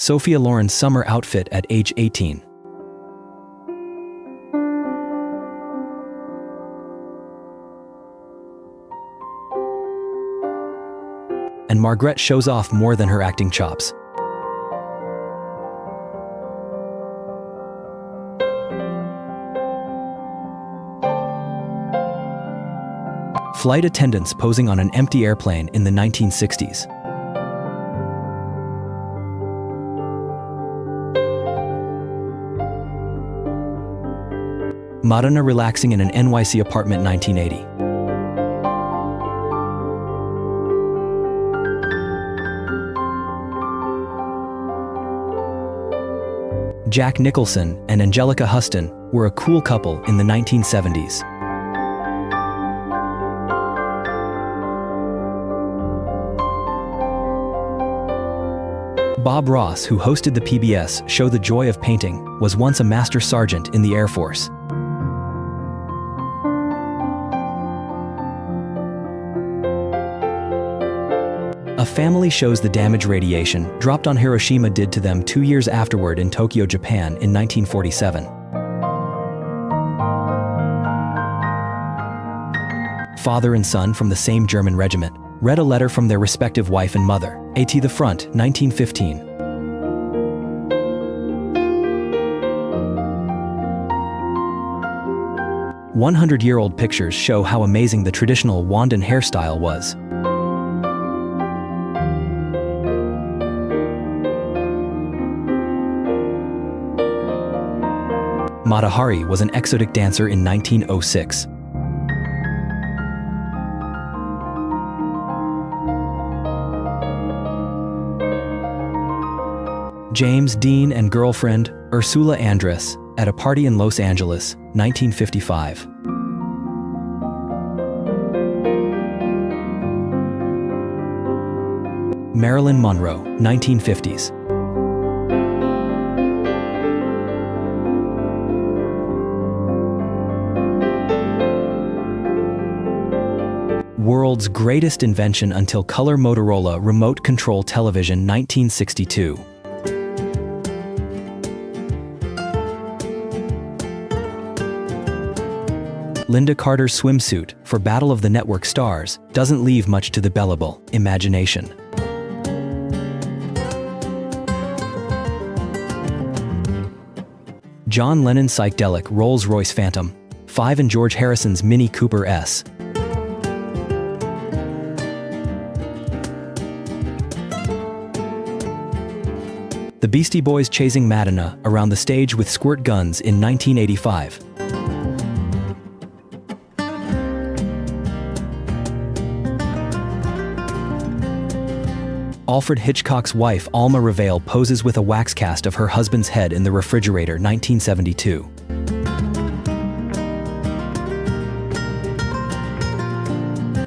Sophia Loren's summer outfit at age 18. And Margrethe shows off more than her acting chops. Flight attendants posing on an empty airplane in the 1960s. Madonna relaxing in an NYC apartment 1980. Jack Nicholson and Angelica Huston were a cool couple in the 1970s. Bob Ross, who hosted the PBS show The Joy of Painting, was once a master sergeant in the Air Force. A family shows the damage radiation dropped on Hiroshima did to them 2 years afterward in Tokyo, Japan in 1947. Father and son from the same German regiment read a letter from their respective wife and mother. AT the Front, 1915. "100-year-old pictures show how amazing the traditional Wandan hairstyle was. Mata Hari was an exotic dancer in 1906. James Dean and girlfriend, Ursula Andress, at a party in Los Angeles, 1955. Marilyn Monroe, 1950s. World's greatest invention until color Motorola remote control television 1962. Linda Carter's swimsuit for Battle of the Network Stars doesn't leave much to the believable imagination. John Lennon's psychedelic Rolls-Royce Phantom 5 and George Harrison's Mini Cooper S. The Beastie Boys chasing Madonna around the stage with squirt guns in 1985. Alfred Hitchcock's wife Alma Revale poses with a wax cast of her husband's head in the refrigerator 1972.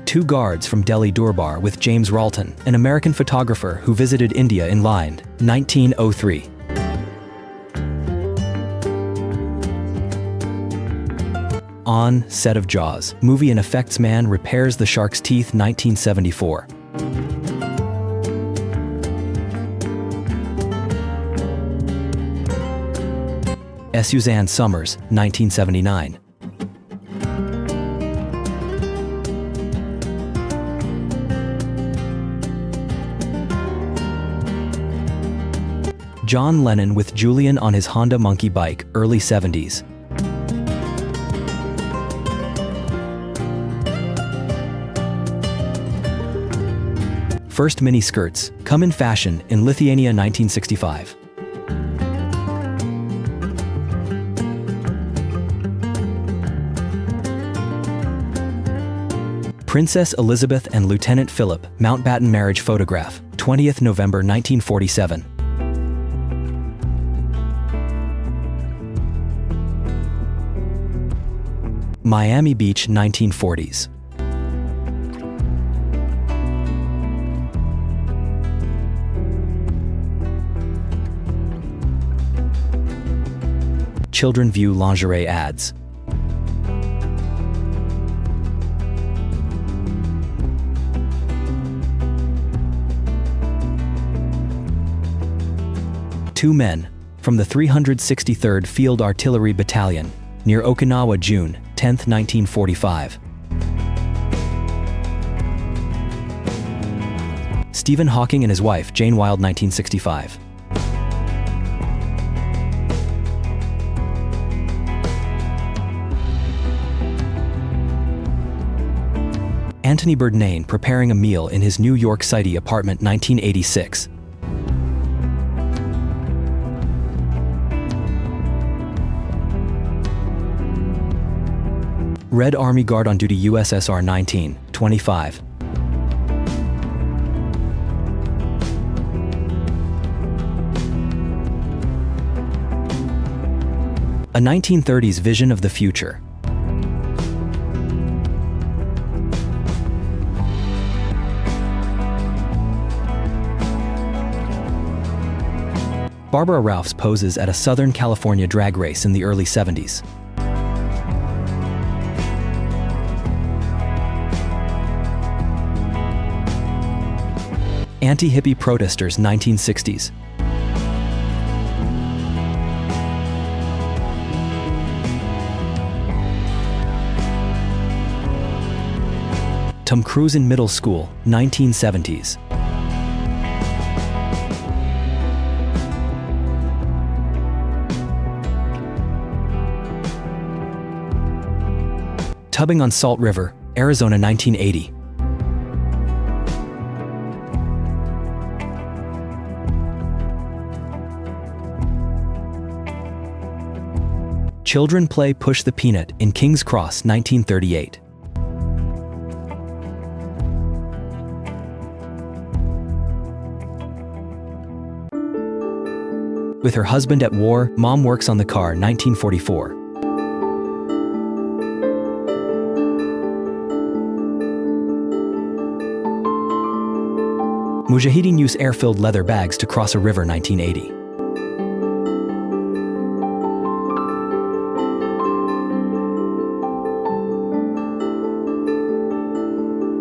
Two guards from Delhi Durbar with James Ralton, an American photographer who visited India in line, 1903. On set of Jaws, movie and effects man repairs the shark's teeth, 1974. Suzanne Summers, 1979. John Lennon with Julian on his Honda Monkey bike, early 70s. First mini skirts come in fashion in Lithuania, 1965. Princess Elizabeth and Lieutenant Philip Mountbatten marriage photograph, 20th November 1947. Miami Beach, 1940s. Children view lingerie ads. 2 men, from the 363rd Field Artillery Battalion, near Okinawa, June 10, 1945. Stephen Hawking and his wife, Jane Wilde, 1965. Anthony Bourdain preparing a meal in his New York City apartment, 1986. Red Army Guard on duty, USSR, 1925. A 1930s vision of the future. Barbara Ralphs poses at a Southern California drag race in the early 70s. Anti-hippie protesters, 1960s. Tom Cruise in middle school, 1970s. Tubbing on Salt River, Arizona, 1980. Children play Push the Peanut in King's Cross, 1938. With her husband at war, Mom works on the car, 1944. Mujahideen use air-filled leather bags to cross a river, 1980.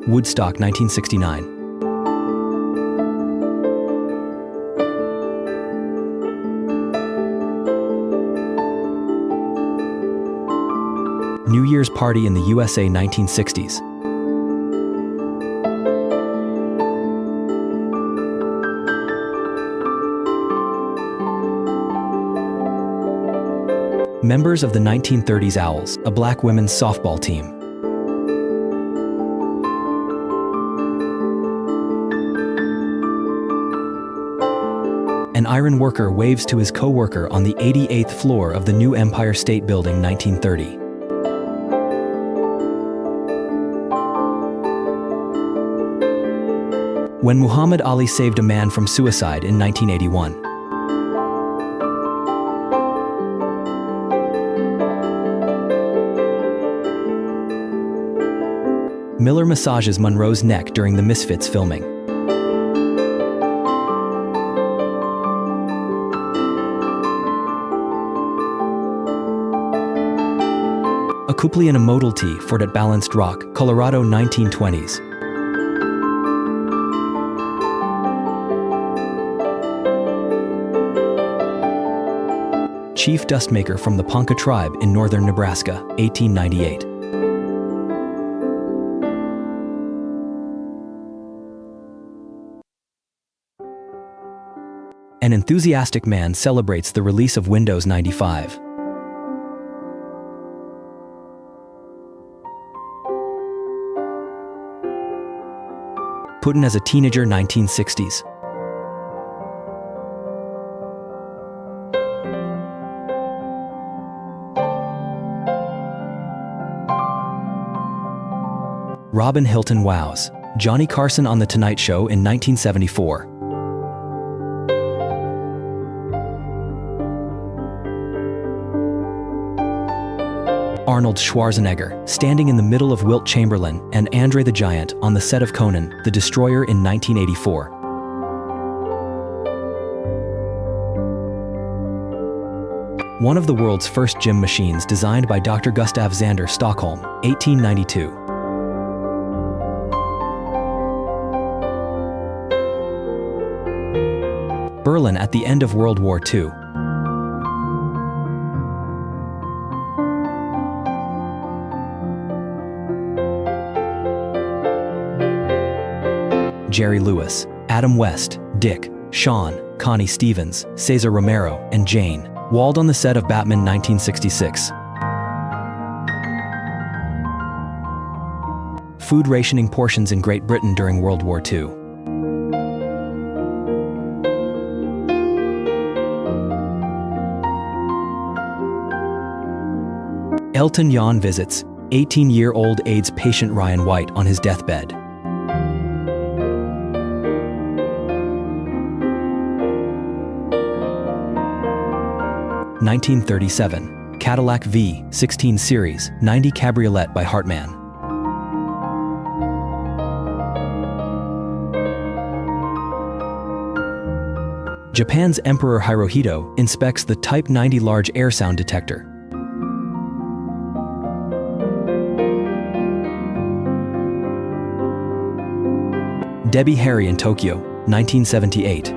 Woodstock, 1969. New Year's party in the USA, 1960s. Members of the 1930s Owls, a black women's softball team. An iron worker waves to his co-worker on the 88th floor of the new Empire State Building, 1930. When Muhammad Ali saved a man from suicide in 1981. Miller massages Monroe's neck during the Misfits filming. A couple in a Model T Ford at Balanced Rock, Colorado, 1920s. Chief dustmaker from the Ponca tribe in northern Nebraska, 1898. An enthusiastic man celebrates the release of Windows 95. Putin as a teenager, 1960s. Robin Hilton wows Johnny Carson on The Tonight Show in 1974. Arnold Schwarzenegger, standing in the middle of Wilt Chamberlain and Andre the Giant on the set of Conan, the Destroyer in 1984. One of the world's first gym machines designed by Dr. Gustav Zander, Stockholm, 1892. Berlin at the end of World War II. Jerry Lewis, Adam West, Dick, Sean, Connie Stevens, Cesar Romero, and Jane walled on the set of Batman 1966. Food rationing portions in Great Britain during World War II. Elton John visits 18-year-old AIDS patient Ryan White on his deathbed. (1937) Cadillac V16 Series 90 Cabriolet by Hartmann. Japan's Emperor Hirohito inspects the Type 90 large air sound detector. Debbie Harry in Tokyo, 1978.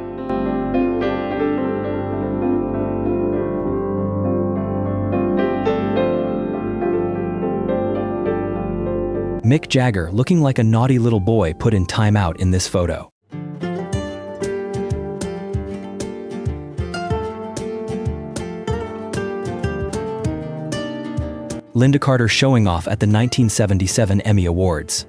Mick Jagger looking like a naughty little boy put in timeout in this photo. Linda Carter showing off at the 1977 Emmy Awards.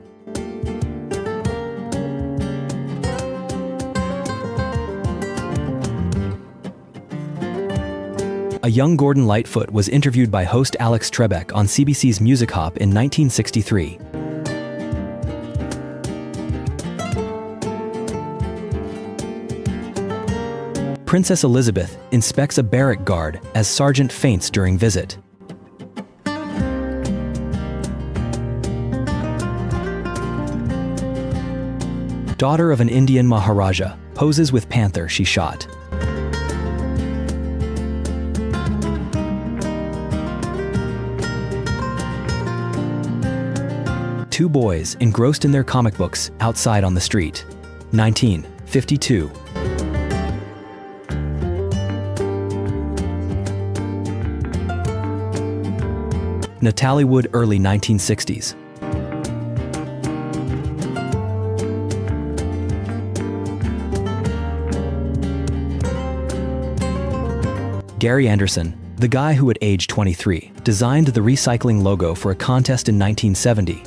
A young Gordon Lightfoot was interviewed by host Alex Trebek on CBC's Music Hop in 1963. Princess Elizabeth inspects a barrack guard as sergeant faints during visit. Daughter of an Indian Maharaja poses with panther she shot. Two boys engrossed in their comic books outside on the street. 1952. Natalie Wood, early 1960s. Gary Anderson, the guy who at age 23 designed the recycling logo for a contest in 1970.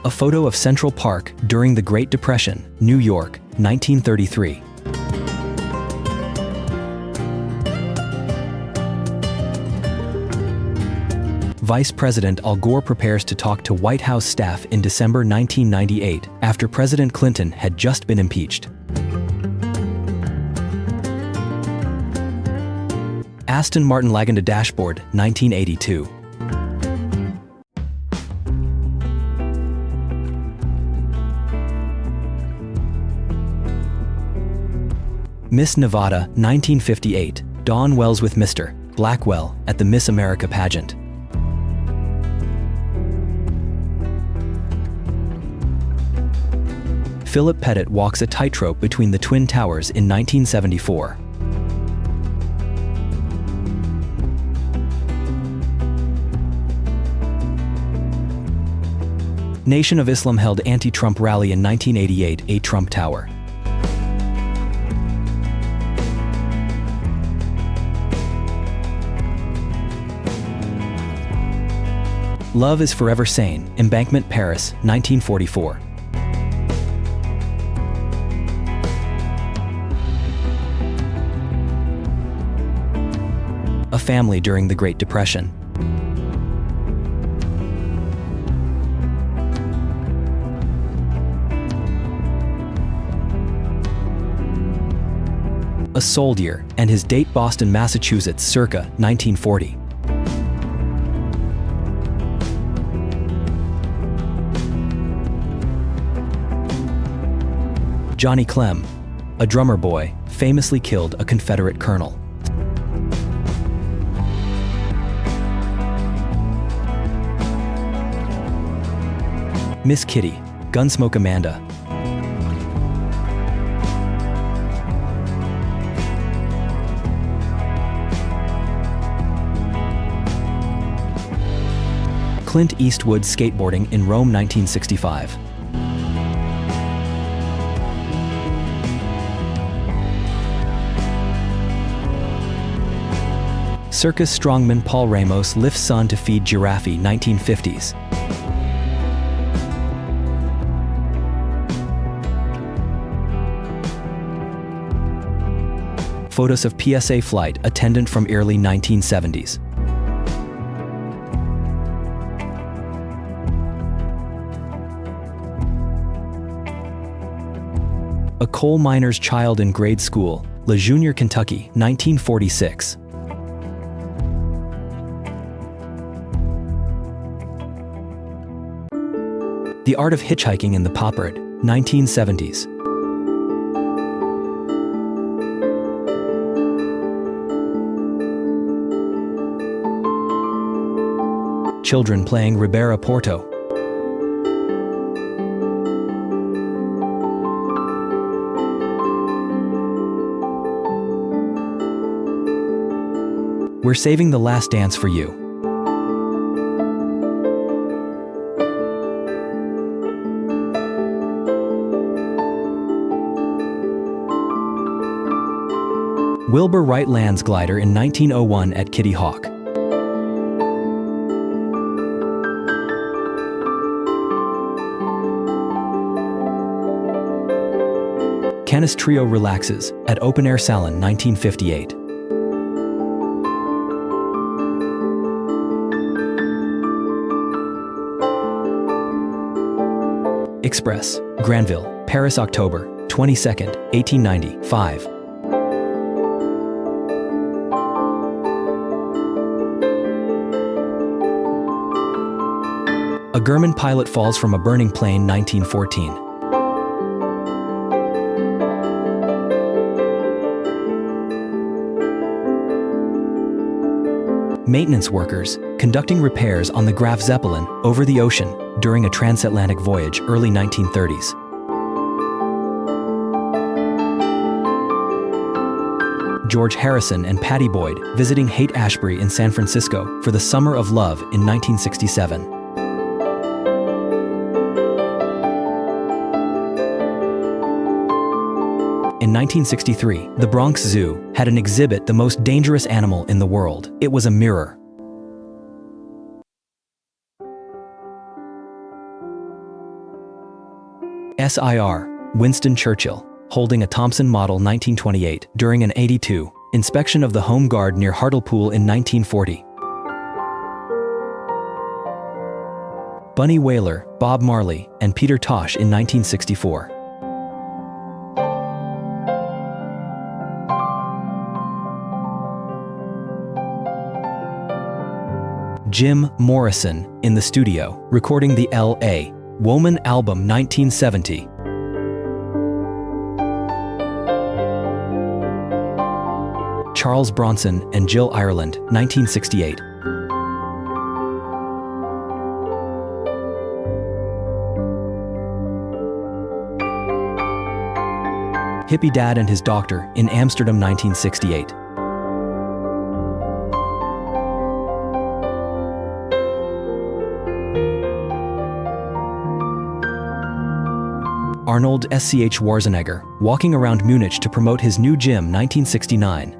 A photo of Central Park during the Great Depression, New York, 1933. Vice President Al Gore prepares to talk to White House staff in December 1998 after President Clinton had just been impeached. Aston Martin Laguna dashboard, 1982. Miss Nevada, 1958. Dawn Wells with Mr. Blackwell at the Miss America pageant. Philip Pettit walks a tightrope between the Twin Towers in 1974. Nation of Islam held anti-Trump rally in 1988 at Trump Tower. Love is Forever Sane, Embankment, Paris, 1944. A family during the Great Depression. A soldier and his date Boston, Massachusetts, circa 1940. Johnny Clem, a drummer boy, famously killed a Confederate colonel. Miss Kitty, Gunsmoke Amanda. Clint Eastwood skateboarding in Rome 1965. Circus strongman Paul Ramos lifts son to feed giraffe 1950s. Photos of PSA flight attendant from early 1970s. A coal miner's child in grade school, Le Junior, Kentucky, 1946. The Art of Hitchhiking in the Poppard, 1970s. Children playing Ribera Porto. We're saving the last dance for you. Wilbur Wright lands glider in 1901 at Kitty Hawk. Canis Trio relaxes at Open Air Salon 1958. Express, Granville, Paris, October 22nd, 1895. A German pilot falls from a burning plane 1914. Maintenance workers conducting repairs on the Graf Zeppelin over the ocean during a transatlantic voyage early 1930s. George Harrison and Patty Boyd visiting Haight-Ashbury in San Francisco for the Summer of Love in 1967. In 1963, the Bronx Zoo had an exhibit, The Most Dangerous Animal in the World. It was a mirror. SIR, Winston Churchill, holding a Thompson Model 1928 during an 82 inspection of the Home Guard near Hartlepool in 1940. Bunny Wailer, Bob Marley, and Peter Tosh in 1964. Jim Morrison in the studio, recording the L.A. Woman album 1970. Charles Bronson and Jill Ireland, 1968. Hippie Dad and His Doctor in Amsterdam, 1968. Arnold Sch Schwarzenegger, walking around Munich to promote his new gym, 1969.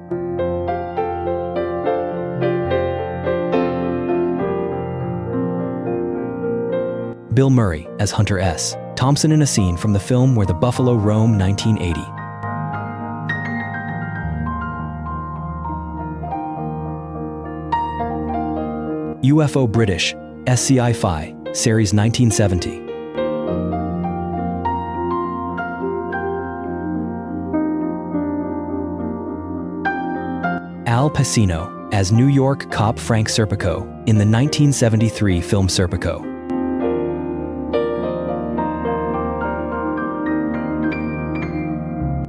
Bill Murray as Hunter S. Thompson in a scene from the film Where the Buffalo Roam, 1980. UFO British, SCI Phi, Series 1970. Al Pacino as New York cop Frank Serpico in the 1973 film Serpico.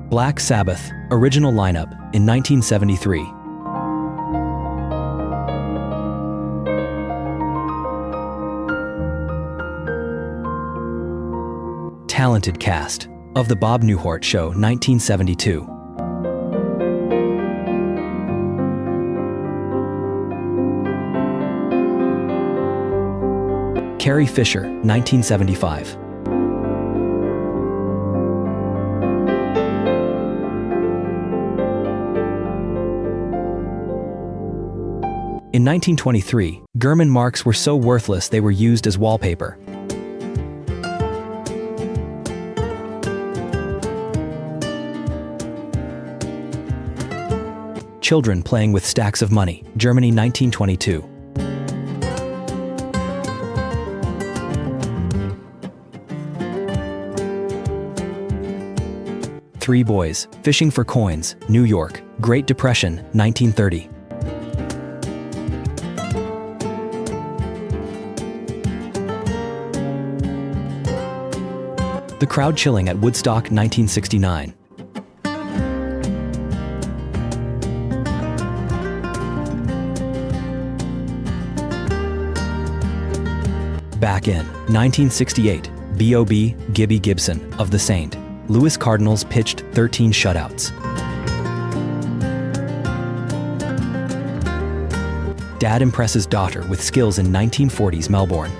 Black Sabbath, original lineup in 1973. Talented cast of The Bob Newhart Show, 1972. Carrie Fisher, 1975. In 1923, German marks were so worthless they were used as wallpaper. Children playing with stacks of money, Germany, 1922. Three boys fishing for coins, New York, Great Depression, 1930. The crowd chilling at Woodstock, 1969. Back in 1968, B.O.B. Gibby Gibson of the St. Louis Cardinals pitched 13 shutouts. Dad impresses daughter with skills in 1940s Melbourne.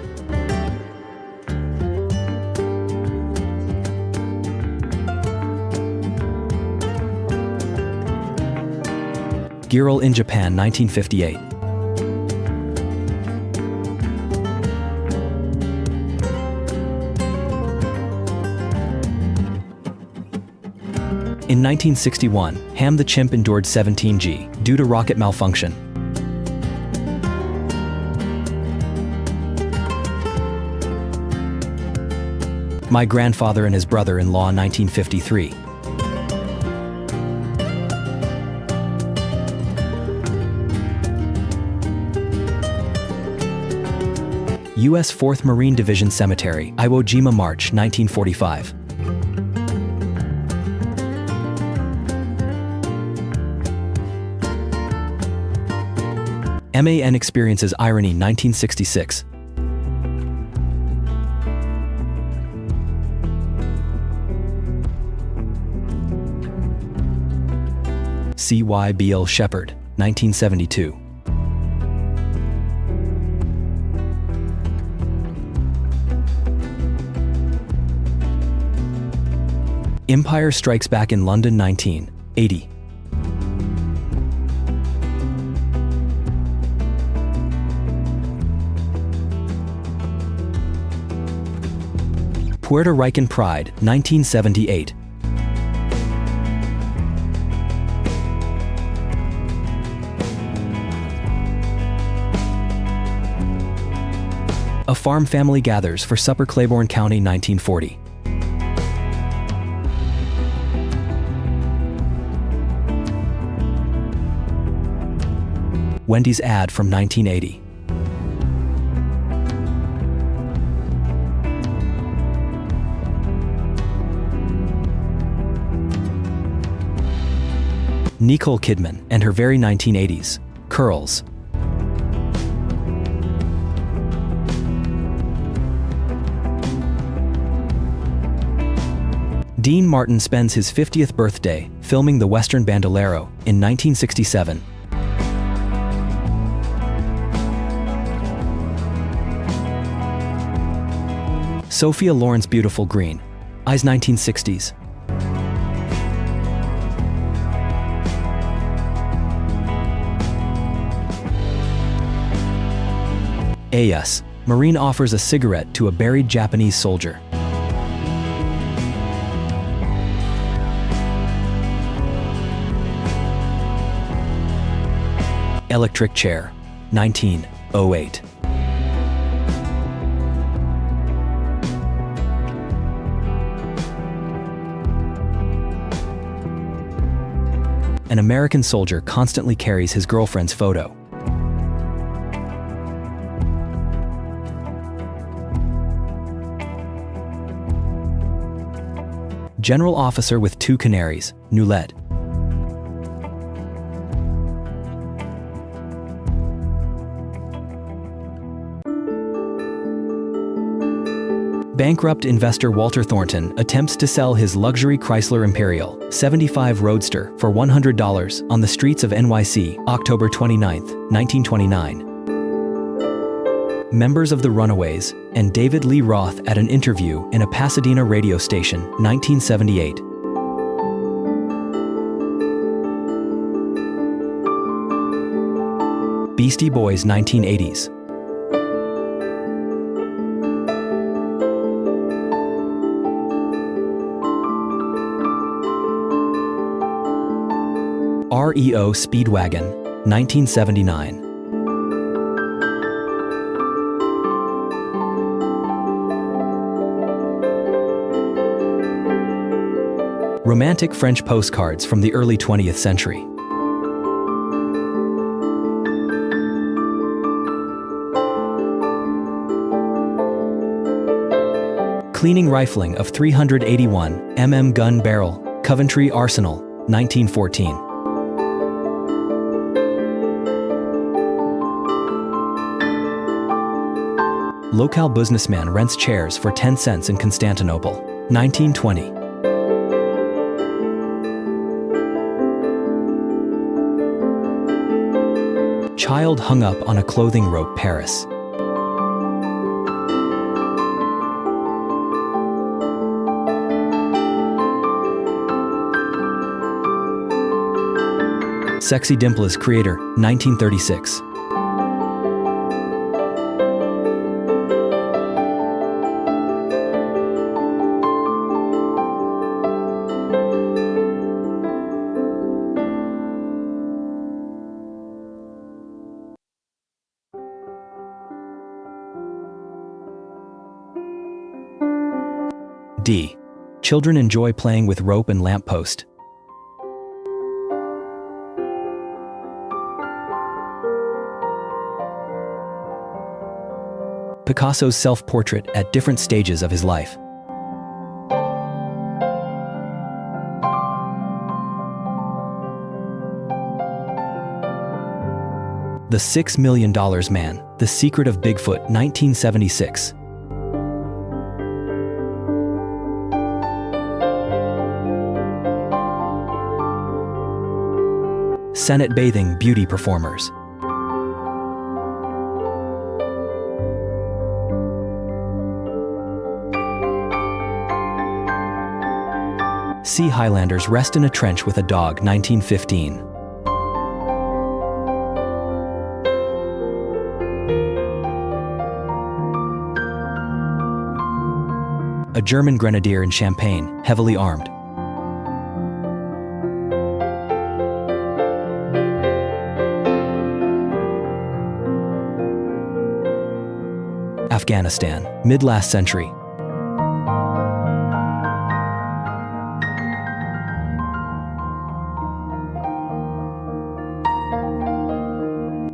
Girl in Japan, 1958. In 1961, Ham the Chimp endured 17G due to rocket malfunction. My Grandfather and His Brother-in-Law, 1953. U.S. 4th Marine Division Cemetery, Iwo Jima, March, 1945. MAN experiences irony, 1966. CYBL Shepherd, 1972. Empire Strikes Back in London, 1980. Puerto Rican Pride, 1978. A farm family gathers for supper, Claiborne County, 1940. Wendy's ad from 1980. Nicole Kidman and her very 1980s curls. Dean Martin spends his 50th birthday filming The Western Bandolero in 1967. Sophia Loren's Beautiful Green Eyes, 1960s. A.S. Marine offers a cigarette to a buried Japanese soldier. Electric Chair, 1908. An American soldier constantly carries his girlfriend's photo. General officer with 2 canaries, Nuled. Bankrupt investor Walter Thornton attempts to sell his luxury Chrysler Imperial 75 Roadster for $100 on the streets of NYC, October 29, 1929. Members of the Runaways and David Lee Roth at an interview in a Pasadena radio station, 1978. Beastie Boys 1980s. REO Speedwagon 1979. Romantic French postcards from the early 20th century. Cleaning rifling of 381 mm gun barrel, Coventry Arsenal, 1914. Local businessman rents chairs for 10 cents in Constantinople, 1920. Child hung up on a clothing rope, Paris. Sexy Dimples creator, 1936. D. Children enjoy playing with rope and lamppost. Picasso's self-portrait at different stages of his life. The $6 Million Man, The Secret of Bigfoot, 1976. Senate bathing beauty performers. Sea Highlanders rest in a trench with a dog, 1915. A German grenadier in Champagne, heavily armed. Afghanistan, mid-last century.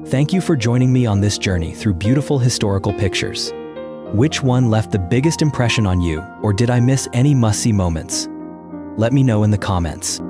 Thank you for joining me on this journey through beautiful historical pictures. Which one left the biggest impression on you, or did I miss any must-see moments? Let me know in the comments.